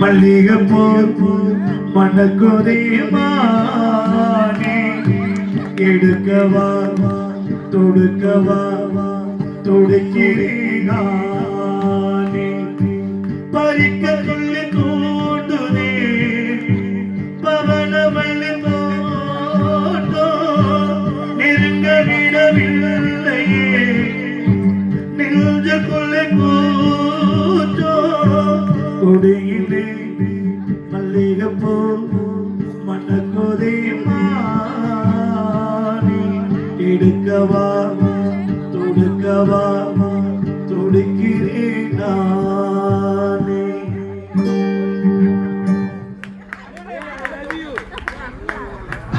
மல்லிகைப்பூ மணக்குதேமானே எடுக்கவா தொடுக்கவா தொடுக்கிறேனே பறிக்க சொல்லி தூண்டுதே பவனவள்ளி தோட்டோ நெருங்க விடவில்லையே நெஞ்சுக்குள்ள கூச்சோ கொடியிலே மல்லிகைப்பூ மணக்குதேமானே எடுக்கவா தொடுக்கவா தொடுக்கிறேன் நானே.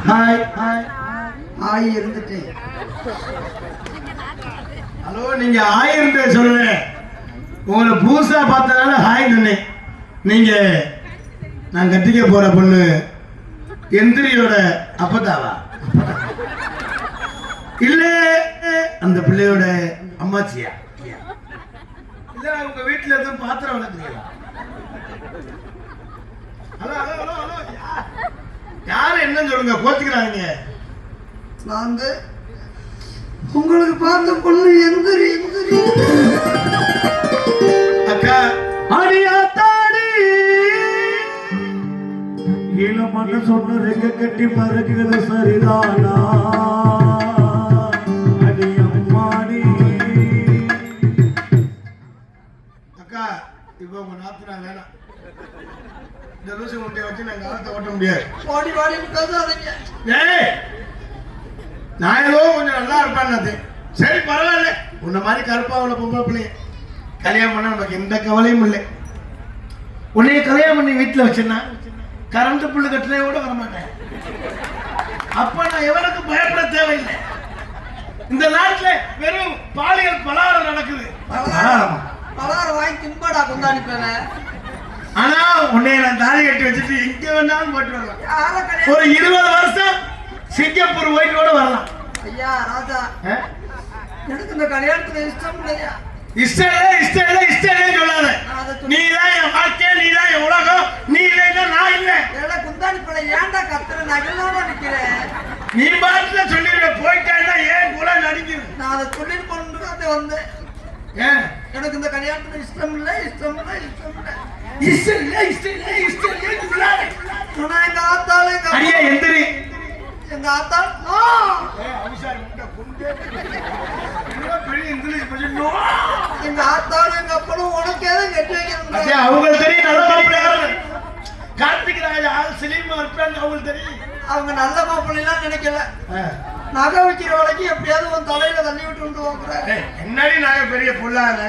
ஹாய் ஹாய் ஹாய் இருந்துட்டேன். ஹலோ, நீங்க ஹாய் இருந்த சொல்லுங்க. உங்களை புதுசா பார்த்தனால ஹாய் சொன்னேன். நீங்க நான் கட்டிக்க போற பொண்ணு எந்திரியோட அப்பத்தாவா இல்ல அந்த பிள்ளையோட அம்மாச்சியா இல்ல உங்க வீட்டுல எதுவும் பாத்திரம் வளர்க்குறீங்களா? ஹலோ ஹலோ ஹலோ ஹலோ, யாரு என்னன்னு சொல்லுங்க, கோச்சுக்கிறாங்க. நான் உங்களுக்கு பார்த்த பொண்ணு எந்திரி அக்கா அடியாத்தாடி இளமண்ண சொன்ன ரெக்க கட்டி பறக்குது சரிதானா அடியம்மாடி. அக்கா இப்போ உங்க நாத்து நான் வேணாம். இந்த லூசு முட்டையை வச்சு நான் காலத்தை ஓட்ட முடியாது. ஓடி வாடி பேசாதீங்க. ஏய், நான் ஏதோ கொஞ்சம் நல்லா இருப்பான்னு சரி பரவாயில்ல. உன்ன மாதிரி கருப்பா உள்ள பொம்பளை பிள்ளைய கல்யாணம் பண்ண நமக்கு எந்த கவலையும் இல்லை. உன்னைய கல்யாணம் பண்ணி வீட்டில் வச்சுன்னா கரண்ட் புல்லு கட்டிலே கூட வரமாட்டேன். அப்ப நான் எவனுக்கு பயப்பட தேவையில்லை. இந்த நாட்டில் வெறும் பாலியல் பலாரம் நடக்குது. பலாரம் வாங்கி திம்படா கொண்டாடி பேன. ஆனா உன்னைய நான் தாலி கட்டி வச்சுட்டு எங்க வேணாலும் போயிட்டு வரலாம். யார ஒரு 20 வருஷம் சிங்கப்பூர் போயிட்டு கூட வரலாம். ஐயா ராஜா, எனக்கு இந்த கல்யாணத்துல இஷ்டம் இல்லையா? இஷ்டம் இல்ல சொல்லாத. நீதான் என் வாழ்க்கை, நீதான் என் உலகம். நீ இல்லைன்னா நான் இல்லை. ஏடா குந்தாணி பிள்ளை, ஏன்டா கத்துற? நகலோட நிக்கிறேன். நீ பாட்டுல சொல்லிடுற போயிட்டா ஏன் கூட நடிக்குது. நான் அதை சொல்லிட்டு போட்டு வந்தேன். ஏன் எனக்கு இந்த கல்யாணத்துல இஷ்டம் இல்லை, இஷ்டம் இல்லை, இஷ்டம் இல்லை. ஆனா எங்க ஆத்தாலும் அடியே எந்திரி. எங்க ஆத்தா எங்க ஆத்தாலும் எங்க அப்பனும் உனக்கு எதுவும் கெட்டு வைக்கிறது. அவங்களுக்கு தெரியும் நல்ல மாப்பிள்ளையா கார்த்திக் ராஜா சிலிமா இருப்பாங்க. அவங்களுக்கு தெரியும் அவங்க நல்ல மாப்பிள்ளைலாம் நினைக்கல. நகை வைக்கிற வரைக்கும் எப்படியாவது உன் தலையில தள்ளி விட்டு வந்து வாங்குற. என்னடி நாங்க பெரிய பொல்லாத